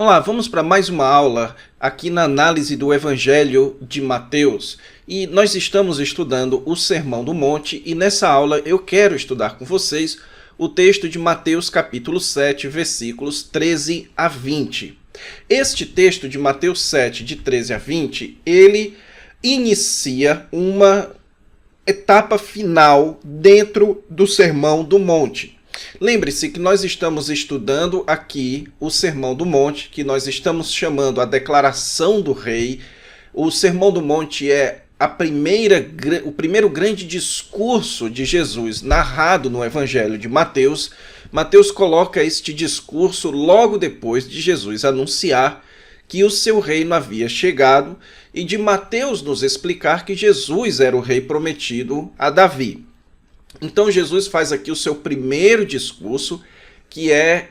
Olá, vamos para mais uma aula aqui na análise do Evangelho de Mateus. E nós estamos estudando o Sermão do Monte e nessa aula eu quero estudar com vocês o texto de Mateus capítulo 7, versículos 13 a 20. Este texto de Mateus 7, de 13 a 20, ele inicia uma etapa final dentro do Sermão do Monte. Lembre-se que nós estamos estudando aqui o Sermão do Monte, que nós estamos chamando a Declaração do Rei. O Sermão do Monte é o primeiro grande discurso de Jesus narrado no Evangelho de Mateus. Mateus coloca este discurso logo depois de Jesus anunciar que o seu reino havia chegado e de Mateus nos explicar que Jesus era o rei prometido a Davi. Então Jesus faz aqui o seu primeiro discurso, que é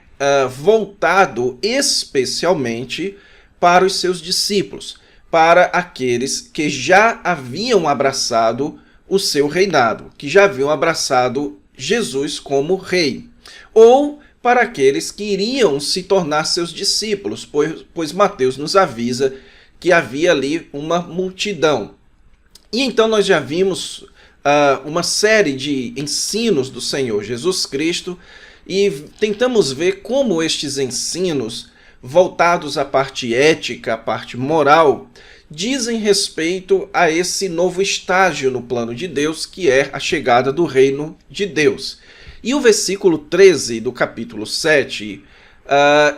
voltado especialmente para os seus discípulos, para aqueles que já haviam abraçado o seu reinado, que já haviam abraçado Jesus como rei, ou para aqueles que iriam se tornar seus discípulos, pois Mateus nos avisa que havia ali uma multidão. E então nós já vimos uma série de ensinos do Senhor Jesus Cristo e tentamos ver como estes ensinos, voltados à parte ética, à parte moral, dizem respeito a esse novo estágio no plano de Deus, que é a chegada do reino de Deus. E o versículo 13 do capítulo 7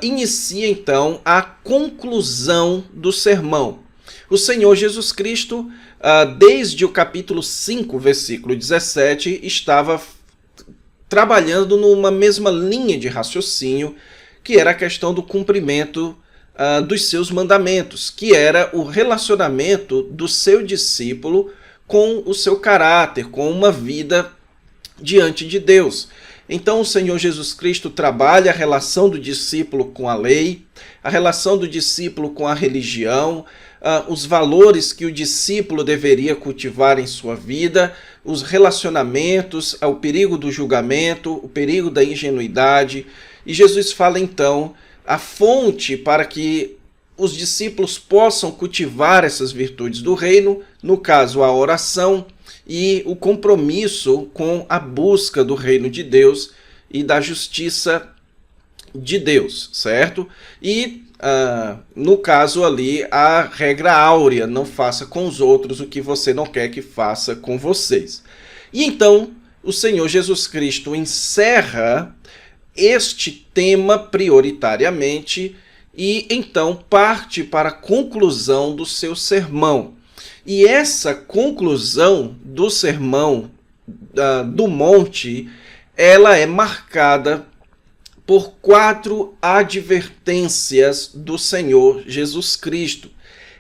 inicia então a conclusão do sermão. O Senhor Jesus Cristo, desde o capítulo 5, versículo 17, estava trabalhando numa mesma linha de raciocínio, que era a questão do cumprimento dos seus mandamentos, que era o relacionamento do seu discípulo com o seu caráter, com uma vida diante de Deus. Então o Senhor Jesus Cristo trabalha a relação do discípulo com a lei, a relação do discípulo com a religião, os valores que o discípulo deveria cultivar em sua vida, os relacionamentos, o perigo do julgamento, o perigo da ingenuidade. E Jesus fala então a fonte para que os discípulos possam cultivar essas virtudes do reino, no caso a oração e o compromisso com a busca do reino de Deus e da justiça de Deus, certo? E no caso ali, a regra áurea, não faça com os outros o que você não quer que faça com vocês. E então, o Senhor Jesus Cristo encerra este tema prioritariamente e então parte para a conclusão do seu sermão. E essa conclusão do sermão do monte, ela é marcada por 4 advertências do Senhor Jesus Cristo.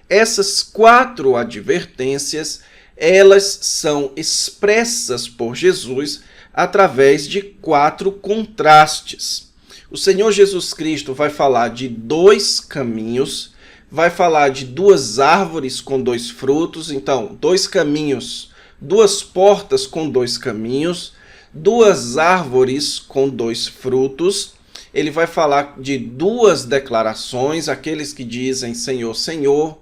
Essas 4 advertências, elas são expressas por Jesus através de 4 contrastes. O Senhor Jesus Cristo vai falar de 2 caminhos, vai falar de 2 árvores com 2 frutos, então 2 caminhos, 2 portas com 2 caminhos, 2 árvores com 2 frutos. Ele vai falar de 2 declarações, aqueles que dizem Senhor, Senhor,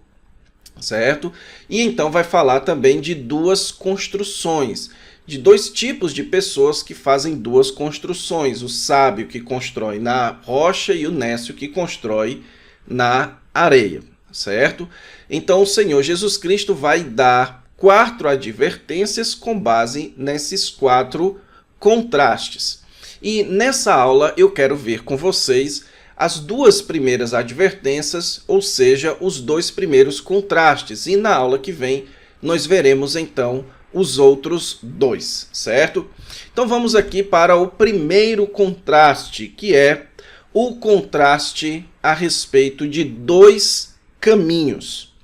certo? E então vai falar também de 2 construções, de 2 tipos de pessoas que fazem 2 construções, o sábio que constrói na rocha e o nécio que constrói na areia, certo? Então o Senhor Jesus Cristo vai dar 4 advertências com base nesses 4 contrastes. E nessa aula eu quero ver com vocês as 2 primeiras advertências, ou seja, os 2 primeiros contrastes. E na aula que vem nós veremos então os outros 2, certo? Então vamos aqui para o primeiro contraste, que é o contraste a respeito de 2 caminhos.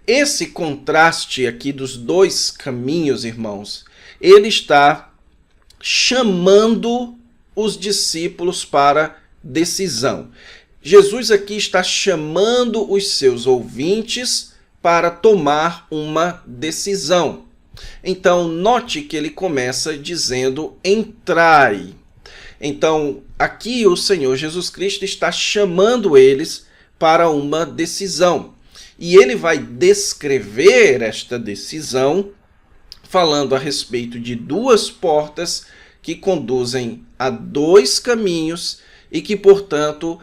Esse contraste aqui dos 2 caminhos, irmãos, ele está chamando os discípulos para decisão. Jesus aqui está chamando os seus ouvintes para tomar uma decisão. Então, note que ele começa dizendo, entrai. Então, aqui o Senhor Jesus Cristo está chamando eles para uma decisão. E ele vai descrever esta decisão falando a respeito de duas portas que conduzem a dois caminhos e que, portanto,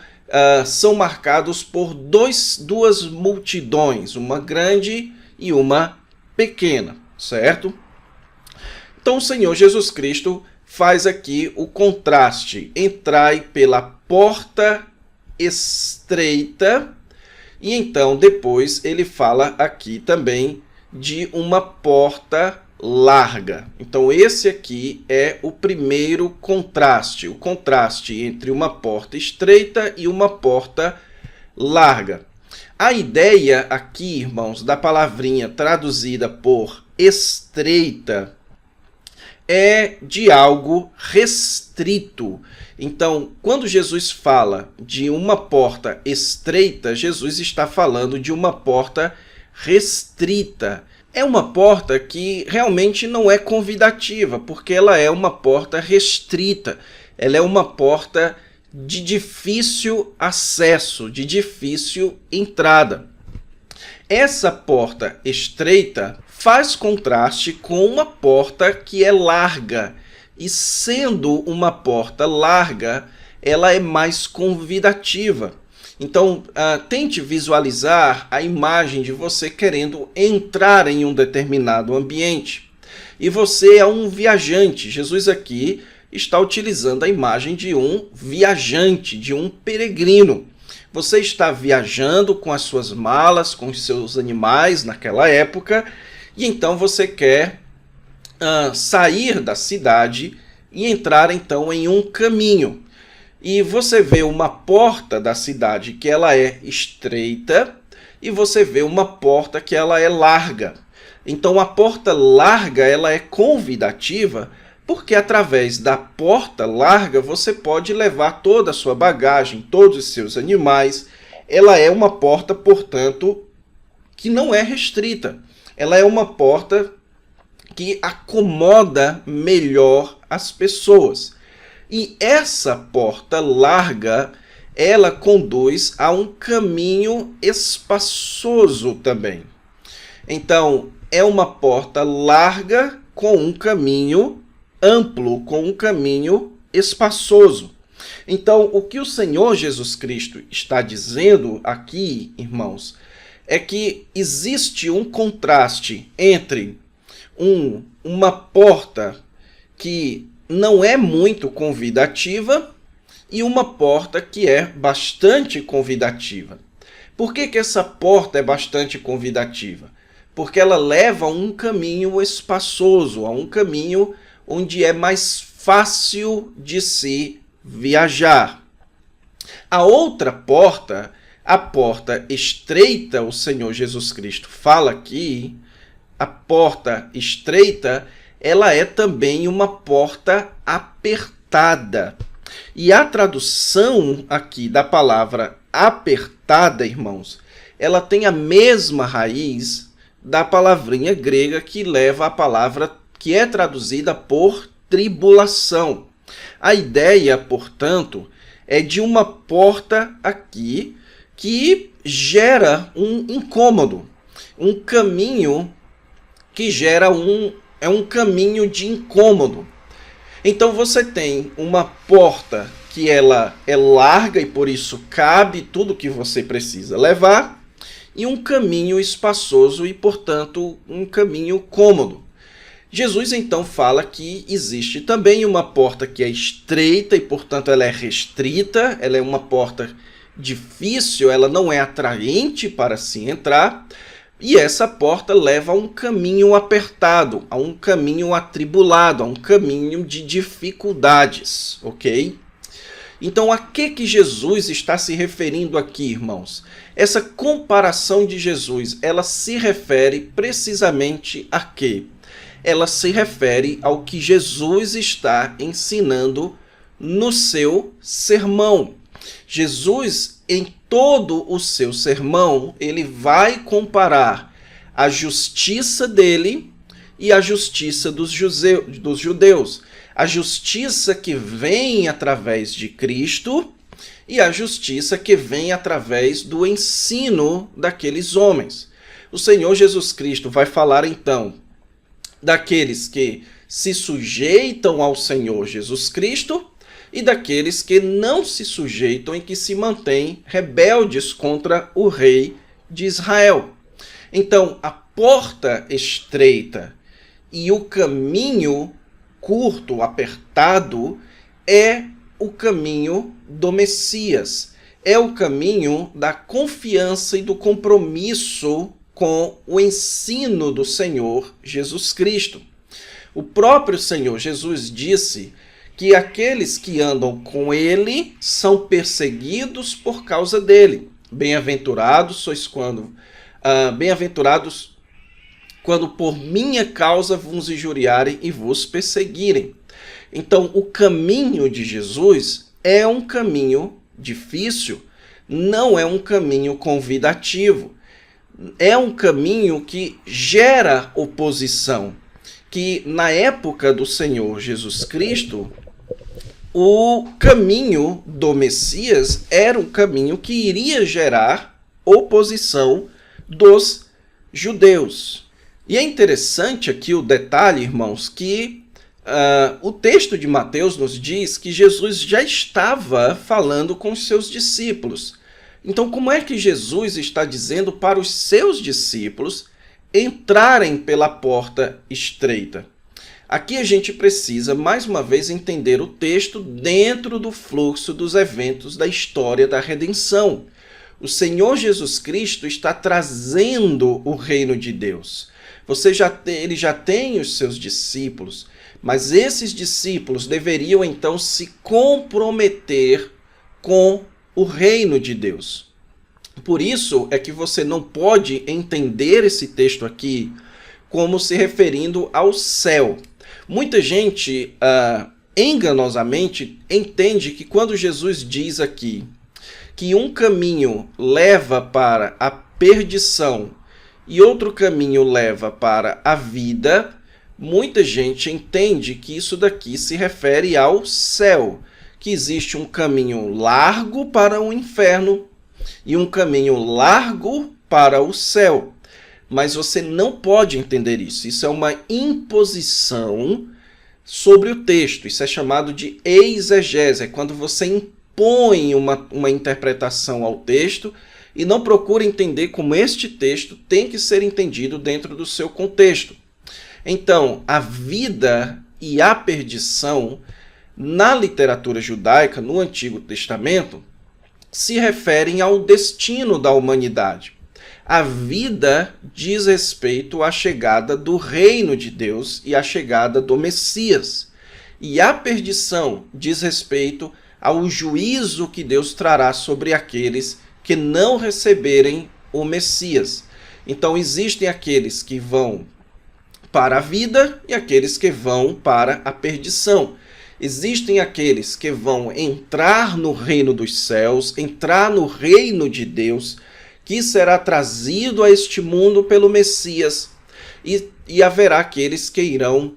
são marcados por duas multidões, uma grande e uma pequena, certo? Então o Senhor Jesus Cristo faz aqui o contraste: entrai pela porta estreita, e então depois ele fala aqui também de uma porta larga. Então esse aqui é o primeiro contraste, o contraste entre uma porta estreita e uma porta larga. A ideia aqui, irmãos, da palavrinha traduzida por estreita é de algo restrito. Então, quando Jesus fala de uma porta estreita, Jesus está falando de uma porta restrita. É uma porta que realmente não é convidativa, porque ela é uma porta restrita. Ela é uma porta de difícil acesso, de difícil entrada. Essa porta estreita faz contraste com uma porta que é larga. E sendo uma porta larga, ela é mais convidativa. Então, tente visualizar a imagem de você querendo entrar em um determinado ambiente. E você é um viajante. Jesus aqui está utilizando a imagem de um viajante, de um peregrino. Você está viajando com as suas malas, com os seus animais naquela época, e então você quer sair da cidade e entrar então em um caminho. E você vê uma porta da cidade que ela é estreita e você vê uma porta que ela é larga. Então a porta larga ela é convidativa porque através da porta larga você pode levar toda a sua bagagem, todos os seus animais. Ela é uma porta, portanto, que não é restrita. Ela é uma porta que acomoda melhor as pessoas. E essa porta larga, ela conduz a um caminho espaçoso também. Então, é uma porta larga com um caminho amplo, com um caminho espaçoso. Então, o que o Senhor Jesus Cristo está dizendo aqui, irmãos, é que existe um contraste entre uma porta que não é muito convidativa e uma porta que é bastante convidativa. Por que essa porta é bastante convidativa? Porque ela leva a um caminho espaçoso, a um caminho onde é mais fácil de se viajar. A outra porta, a porta estreita, o Senhor Jesus Cristo fala aqui, a porta estreita, ela é também uma porta apertada. E a tradução aqui da palavra apertada, irmãos, ela tem a mesma raiz da palavrinha grega que leva a palavra que é traduzida por tribulação. A ideia, portanto, é de uma porta aqui que gera um incômodo, um caminho que gera um caminho de incômodo. Então você tem uma porta que ela é larga e por isso cabe tudo que você precisa levar, e um caminho espaçoso e, portanto, um caminho cômodo. Jesus então fala que existe também uma porta que é estreita e, portanto, ela é restrita, ela é uma porta difícil, ela não é atraente para se entrar, e essa porta leva a um caminho apertado, a um caminho atribulado, a um caminho de dificuldades, ok? Então, a que Jesus está se referindo aqui, irmãos? Essa comparação de Jesus, ela se refere precisamente a quê? Ela se refere ao que Jesus está ensinando no seu sermão. Jesus, em todo o seu sermão, ele vai comparar a justiça dele e a justiça dos judeus. A justiça que vem através de Cristo e a justiça que vem através do ensino daqueles homens. O Senhor Jesus Cristo vai falar então daqueles que se sujeitam ao Senhor Jesus Cristo e daqueles que não se sujeitam e que se mantêm rebeldes contra o rei de Israel. Então, a porta estreita e o caminho curto, apertado, é o caminho do Messias. É o caminho da confiança e do compromisso com o ensino do Senhor Jesus Cristo. O próprio Senhor Jesus disse que aqueles que andam com ele são perseguidos por causa dele. Bem-aventurados sois bem-aventurados quando por minha causa vos injuriarem e vos perseguirem. Então, o caminho de Jesus é um caminho difícil, não é um caminho convidativo. É um caminho que gera oposição, que na época do Senhor Jesus Cristo, o caminho do Messias era um caminho que iria gerar oposição dos judeus. E é interessante aqui o detalhe, irmãos, que o texto de Mateus nos diz que Jesus já estava falando com os seus discípulos. Então, como é que Jesus está dizendo para os seus discípulos entrarem pela porta estreita? Aqui a gente precisa, mais uma vez, entender o texto dentro do fluxo dos eventos da história da redenção. O Senhor Jesus Cristo está trazendo o reino de Deus. Ele já tem os seus discípulos, mas esses discípulos deveriam então se comprometer com o reino de Deus. Por isso é que você não pode entender esse texto aqui como se referindo ao céu. Muita gente enganosamente entende que quando Jesus diz aqui que um caminho leva para a perdição e outro caminho leva para a vida, muita gente entende que isso daqui se refere ao céu, que existe um caminho largo para o inferno e um caminho largo para o céu. Mas você não pode entender isso. Isso é uma imposição sobre o texto. Isso é chamado de exegese. É quando você impõe uma interpretação ao texto e não procura entender como este texto tem que ser entendido dentro do seu contexto. Então, a vida e a perdição na literatura judaica, no Antigo Testamento, se referem ao destino da humanidade. A vida diz respeito à chegada do reino de Deus e à chegada do Messias. E a perdição diz respeito ao juízo que Deus trará sobre aqueles que não receberem o Messias. Então existem aqueles que vão para a vida e aqueles que vão para a perdição. Existem aqueles que vão entrar no reino dos céus, entrar no reino de Deus, que será trazido a este mundo pelo Messias, e haverá aqueles que irão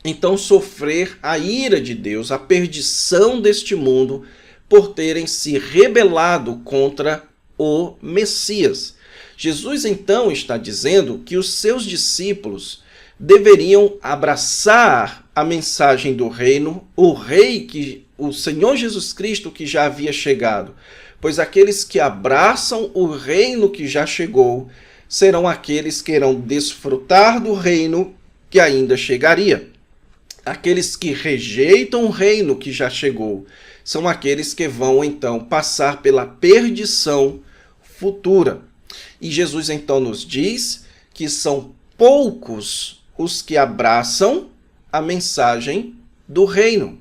então sofrer a ira de Deus, a perdição deste mundo, por terem se rebelado contra o Messias. Jesus então está dizendo que os seus discípulos deveriam abraçar a mensagem do reino, o Senhor Jesus Cristo que já havia chegado. Pois aqueles que abraçam o reino que já chegou serão aqueles que irão desfrutar do reino que ainda chegaria. Aqueles que rejeitam o reino que já chegou são aqueles que vão então passar pela perdição futura. E Jesus então nos diz que são poucos os que abraçam a mensagem do reino.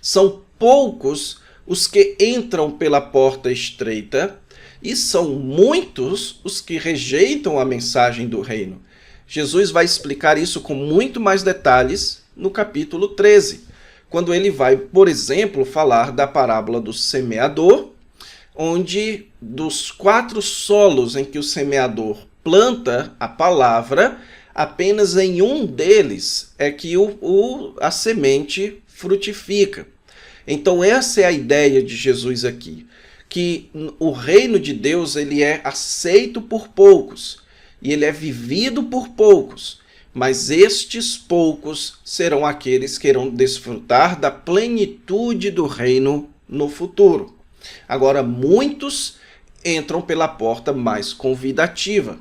São poucos os que entram pela porta estreita e são muitos os que rejeitam a mensagem do reino. Jesus vai explicar isso com muito mais detalhes no capítulo 13, quando ele vai, por exemplo, falar da parábola do semeador, onde dos 4 solos em que o semeador planta a palavra, apenas em um deles é que a semente frutifica. Então essa é a ideia de Jesus aqui, que o reino de Deus ele é aceito por poucos e ele é vivido por poucos, mas estes poucos serão aqueles que irão desfrutar da plenitude do reino no futuro. Agora, muitos entram pela porta mais convidativa.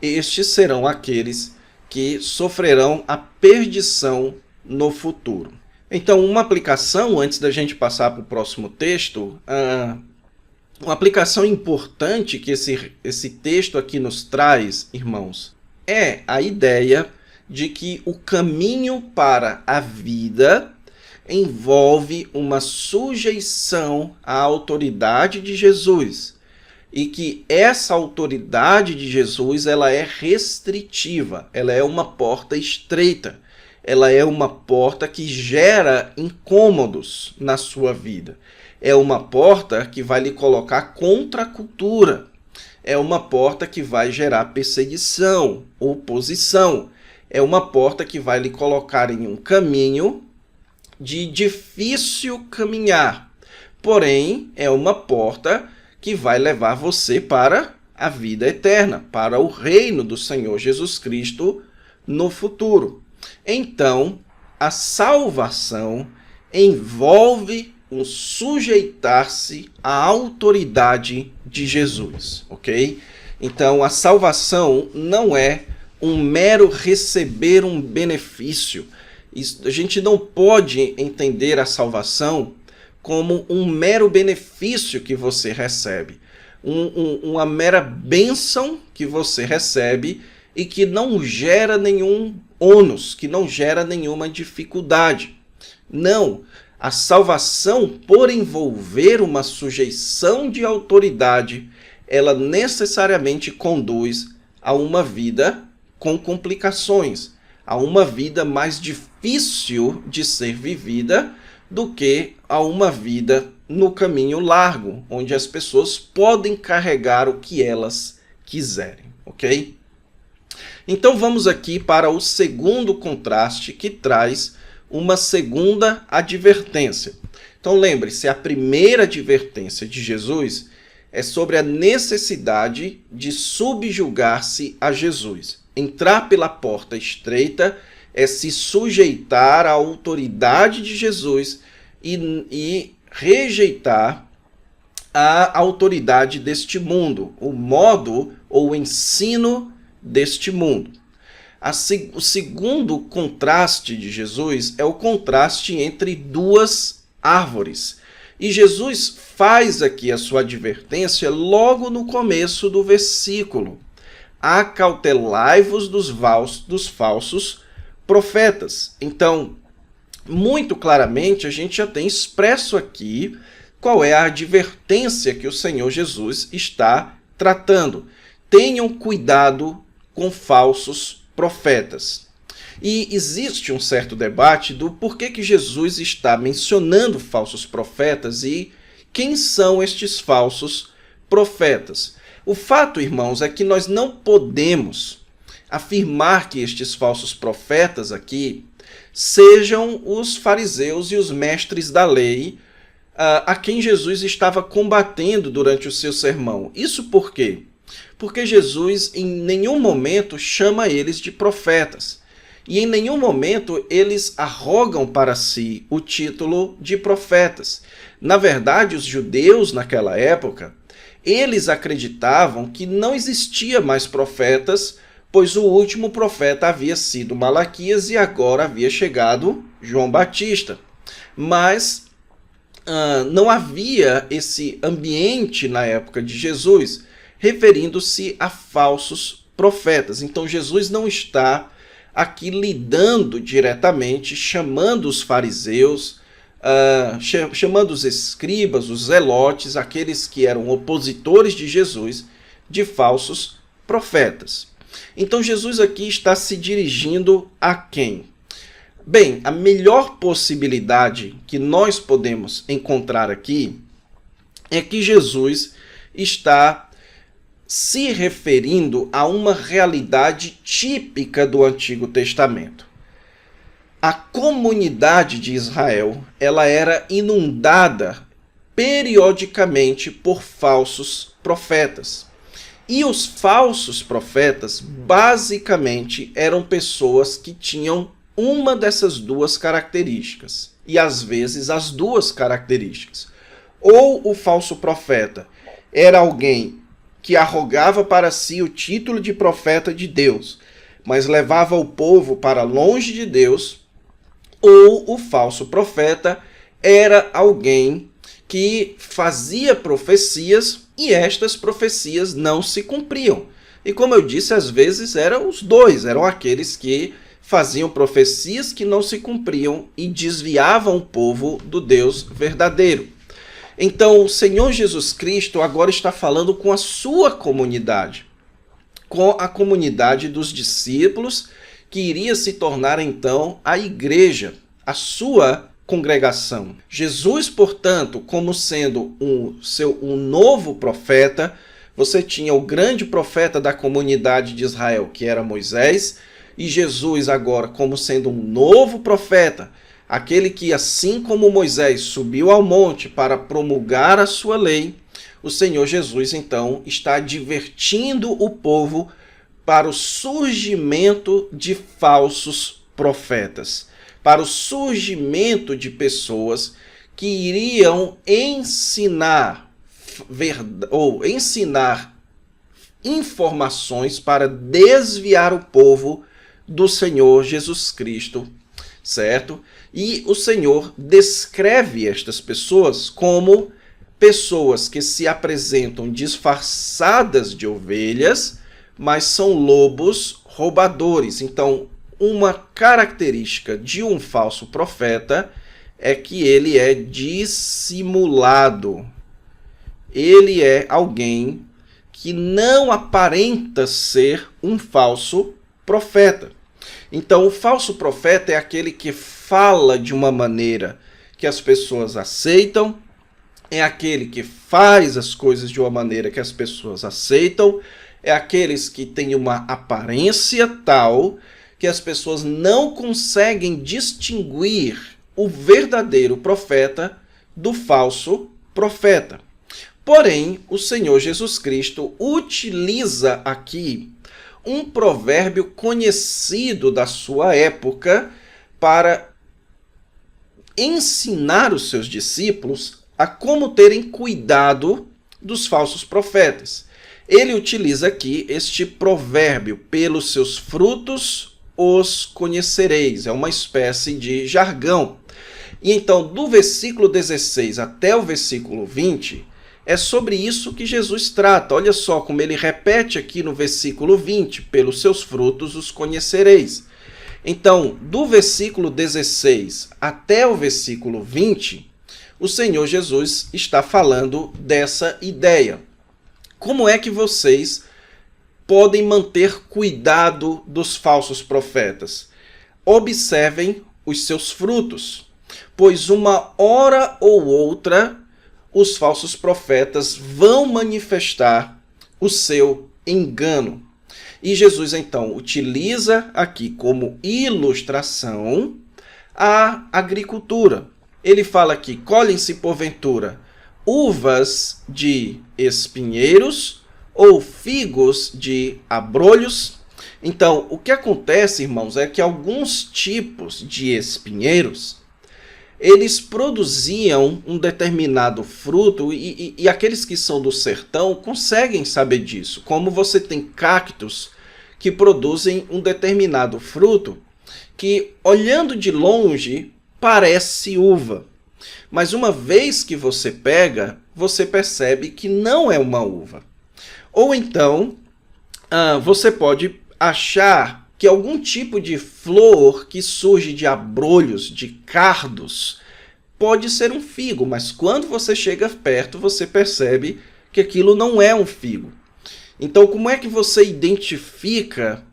Estes serão aqueles que sofrerão a perdição no futuro. Então, uma aplicação, antes da gente passar para o próximo texto, uma aplicação importante que esse texto aqui nos traz, irmãos, é a ideia de que o caminho para a vida envolve uma sujeição à autoridade de Jesus e que essa autoridade de Jesus ela é restritiva, ela é uma porta estreita, ela é uma porta que gera incômodos na sua vida, é uma porta que vai lhe colocar contra a cultura, é uma porta que vai gerar perseguição, oposição, é uma porta que vai lhe colocar em um caminho de difícil caminhar. Porém, é uma porta que vai levar você para a vida eterna, para o reino do Senhor Jesus Cristo no futuro. Então, a salvação envolve um sujeitar-se à autoridade de Jesus, ok? Então, a salvação não é um mero receber um benefício. A gente não pode entender a salvação como um mero benefício que você recebe, uma mera bênção que você recebe e que não gera nenhum ônus, que não gera nenhuma dificuldade. Não, a salvação, por envolver uma sujeição de autoridade, ela necessariamente conduz a uma vida com complicações, a uma vida mais difícil de ser vivida do que a uma vida no caminho largo, onde as pessoas podem carregar o que elas quiserem, ok? Então vamos aqui para o segundo contraste que traz uma segunda advertência. Então lembre-se, a primeira advertência de Jesus é sobre a necessidade de subjugar-se a Jesus. Entrar pela porta estreita é se sujeitar à autoridade de Jesus e rejeitar a autoridade deste mundo, o modo ou o ensino deste mundo. O segundo contraste de Jesus é o contraste entre duas árvores. E Jesus faz aqui a sua advertência logo no começo do versículo. Acautelai-vos dos falsos profetas. Então, muito claramente, a gente já tem expresso aqui qual é a advertência que o Senhor Jesus está tratando. Tenham cuidado com falsos profetas. E existe um certo debate do porquê que Jesus está mencionando falsos profetas e quem são estes falsos profetas. O fato, irmãos, é que nós não podemos afirmar que estes falsos profetas aqui sejam os fariseus e os mestres da lei a quem Jesus estava combatendo durante o seu sermão. Isso por quê? Porque Jesus em nenhum momento chama eles de profetas. E em nenhum momento eles arrogam para si o título de profetas. Na verdade, os judeus naquela época, eles acreditavam que não existia mais profetas, pois o último profeta havia sido Malaquias e agora havia chegado João Batista. Mas não havia esse ambiente na época de Jesus, referindo-se a falsos profetas. Então Jesus não está aqui lidando diretamente, chamando os fariseus, chamando os escribas, os zelotes, aqueles que eram opositores de Jesus, de falsos profetas. Então Jesus aqui está se dirigindo a quem? Bem, a melhor possibilidade que nós podemos encontrar aqui é que Jesus está se referindo a uma realidade típica do Antigo Testamento. A comunidade de Israel, ela era inundada periodicamente por falsos profetas. E os falsos profetas, basicamente, eram pessoas que tinham uma dessas duas características. E às vezes as duas características. Ou o falso profeta era alguém que arrogava para si o título de profeta de Deus, mas levava o povo para longe de Deus, ou o falso profeta era alguém que fazia profecias e estas profecias não se cumpriam. E como eu disse, às vezes eram os dois, eram aqueles que faziam profecias que não se cumpriam e desviavam o povo do Deus verdadeiro. Então, o Senhor Jesus Cristo agora está falando com a sua comunidade, com a comunidade dos discípulos, que iria se tornar então a igreja, a sua congregação. Jesus, portanto, como sendo um novo profeta, você tinha o grande profeta da comunidade de Israel, que era Moisés, e Jesus agora como sendo um novo profeta, aquele que, assim como Moisés subiu ao monte para promulgar a sua lei, o Senhor Jesus então está advertindo o povo para o surgimento de falsos profetas, para o surgimento de pessoas que iriam ensinar informações para desviar o povo do Senhor Jesus Cristo, certo? E o Senhor descreve estas pessoas como pessoas que se apresentam disfarçadas de ovelhas, mas são lobos roubadores. Então, uma característica de um falso profeta é que ele é dissimulado. Ele é alguém que não aparenta ser um falso profeta. Então, o falso profeta é aquele que fala de uma maneira que as pessoas aceitam, é aquele que faz as coisas de uma maneira que as pessoas aceitam, é aqueles que têm uma aparência tal que as pessoas não conseguem distinguir o verdadeiro profeta do falso profeta. Porém, o Senhor Jesus Cristo utiliza aqui um provérbio conhecido da sua época para ensinar os seus discípulos a como terem cuidado dos falsos profetas. Ele utiliza aqui este provérbio: pelos seus frutos os conhecereis. É uma espécie de jargão. E então, do versículo 16 até o versículo 20, é sobre isso que Jesus trata. Olha só como ele repete aqui no versículo 20, pelos seus frutos os conhecereis. Então, do versículo 16 até o versículo 20, o Senhor Jesus está falando dessa ideia. Como é que vocês podem manter cuidado dos falsos profetas? Observem os seus frutos, pois uma hora ou outra os falsos profetas vão manifestar o seu engano. E Jesus, então, utiliza aqui como ilustração a agricultura. Ele fala aqui: colhem-se porventura uvas de espinheiros ou figos de abrolhos? Então, o que acontece, irmãos, é que alguns tipos de espinheiros, eles produziam um determinado fruto e aqueles que são do sertão conseguem saber disso. Como você tem cactos que produzem um determinado fruto que, olhando de longe, parece uva. Mas uma vez que você pega, você percebe que não é uma uva. Ou então, você pode achar que algum tipo de flor que surge de abrolhos, de cardos, pode ser um figo, mas quando você chega perto, você percebe que aquilo não é um figo. Então, como é que você identifica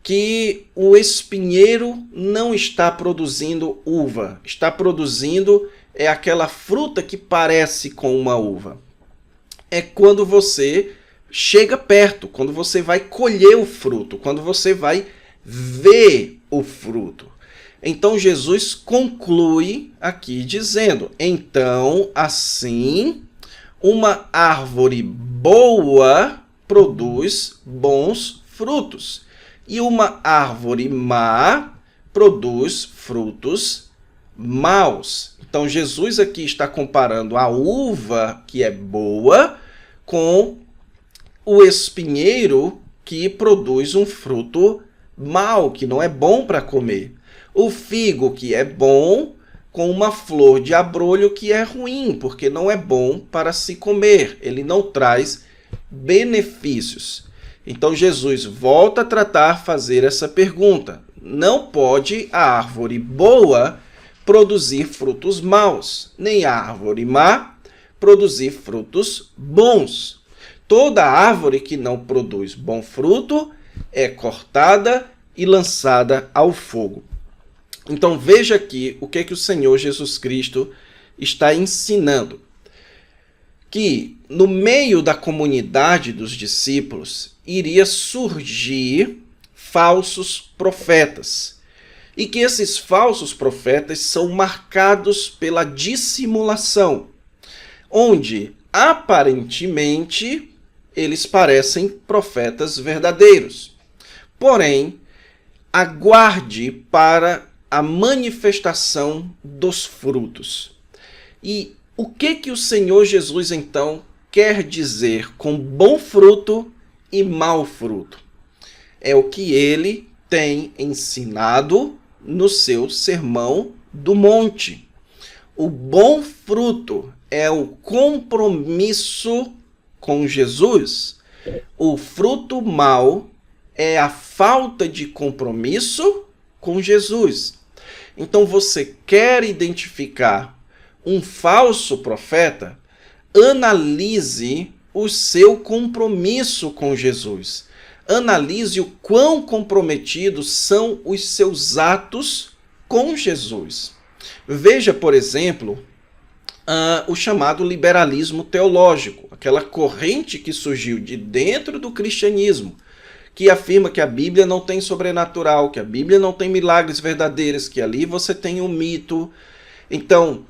que o espinheiro não está produzindo uva? Está produzindo aquela fruta que parece com uma uva. É quando você chega perto, quando você vai colher o fruto, quando você vai ver o fruto. Então Jesus conclui aqui dizendo: então, assim, uma árvore boa produz bons frutos, e uma árvore má produz frutos maus. Então Jesus aqui está comparando a uva que é boa com o espinheiro que produz um fruto mau, que não é bom para comer. O figo que é bom com uma flor de abrolho que é ruim, porque não é bom para se comer. Ele não traz benefícios. Então Jesus volta a fazer essa pergunta. Não pode a árvore boa produzir frutos maus, nem a árvore má produzir frutos bons. Toda árvore que não produz bom fruto é cortada e lançada ao fogo. Então veja aqui o que o Senhor Jesus Cristo está ensinando. Que no meio da comunidade dos discípulos iria surgir falsos profetas. E que esses falsos profetas são marcados pela dissimulação, onde aparentemente eles parecem profetas verdadeiros. Porém, aguarde para a manifestação dos frutos. E o que o Senhor Jesus então quer dizer com bom fruto e mau fruto? É o que ele tem ensinado no seu Sermão do Monte. O bom fruto é o compromisso com Jesus. O fruto mau é a falta de compromisso com Jesus. Então você quer identificar um falso profeta? Analise o seu compromisso com Jesus. Analise o quão comprometidos são os seus atos com Jesus. Veja, por exemplo, o chamado liberalismo teológico, aquela corrente que surgiu de dentro do cristianismo, que afirma que a Bíblia não tem sobrenatural, que a Bíblia não tem milagres verdadeiros, que ali você tem um mito. Então,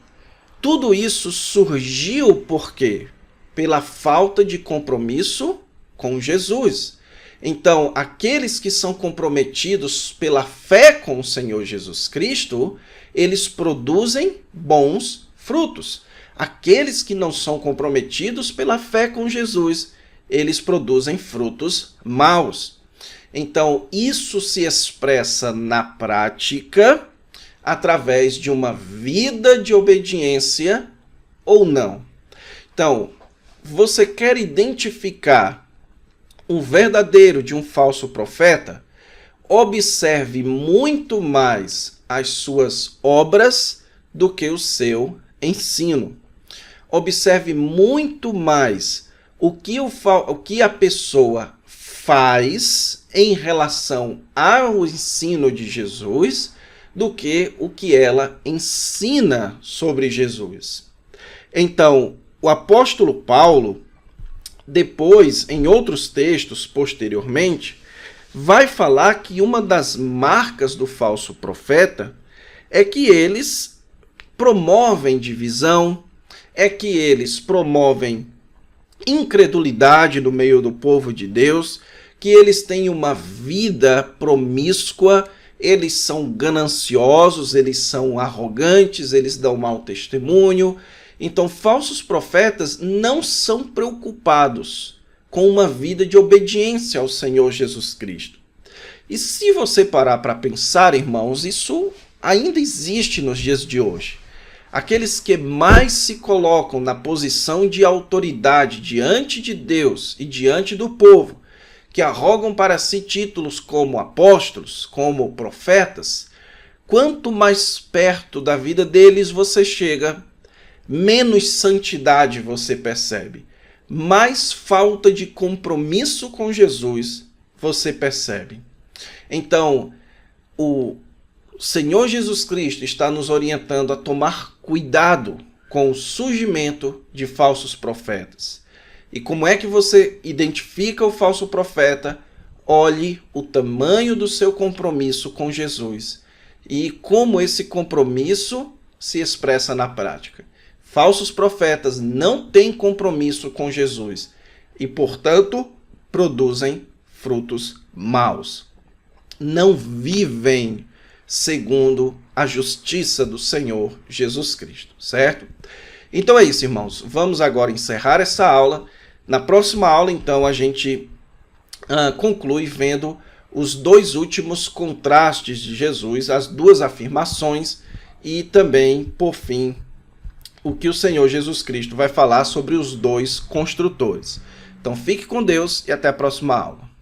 tudo isso surgiu por quê? Pela falta de compromisso com Jesus. Então, aqueles que são comprometidos pela fé com o Senhor Jesus Cristo, eles produzem bons frutos. Aqueles que não são comprometidos pela fé com Jesus, eles produzem frutos maus. Então, isso se expressa na prática através de uma vida de obediência ou não. Então, você quer identificar um verdadeiro de um falso profeta? Observe muito mais as suas obras do que o seu ensino. Observe muito mais o que a pessoa faz em relação ao ensino de Jesus do que o que ela ensina sobre Jesus. Então, o apóstolo Paulo, depois, em outros textos posteriormente, vai falar que uma das marcas do falso profeta é que eles promovem divisão, é que eles promovem incredulidade no meio do povo de Deus, que eles têm uma vida promíscua, eles são gananciosos, eles são arrogantes, eles dão mau testemunho. Então, falsos profetas não são preocupados com uma vida de obediência ao Senhor Jesus Cristo. E se você parar para pensar, irmãos, isso ainda existe nos dias de hoje. Aqueles que mais se colocam na posição de autoridade diante de Deus e diante do povo, que arrogam para si títulos como apóstolos, como profetas, quanto mais perto da vida deles você chega, menos santidade você percebe, mais falta de compromisso com Jesus você percebe. Então, o Senhor Jesus Cristo está nos orientando a tomar cuidado com o surgimento de falsos profetas. E como é que você identifica o falso profeta? olhe o tamanho do seu compromisso com Jesus e como esse compromisso se expressa na prática. Falsos profetas não têm compromisso com Jesus e, portanto, produzem frutos maus. Não vivem segundo a justiça do Senhor Jesus Cristo, certo? Então é isso, irmãos. Vamos agora encerrar essa aula. Na próxima aula, então, a gente conclui vendo os dois últimos contrastes de Jesus, as duas afirmações e também, por fim, o que o Senhor Jesus Cristo vai falar sobre os dois construtores. Então fique com Deus e até a próxima aula.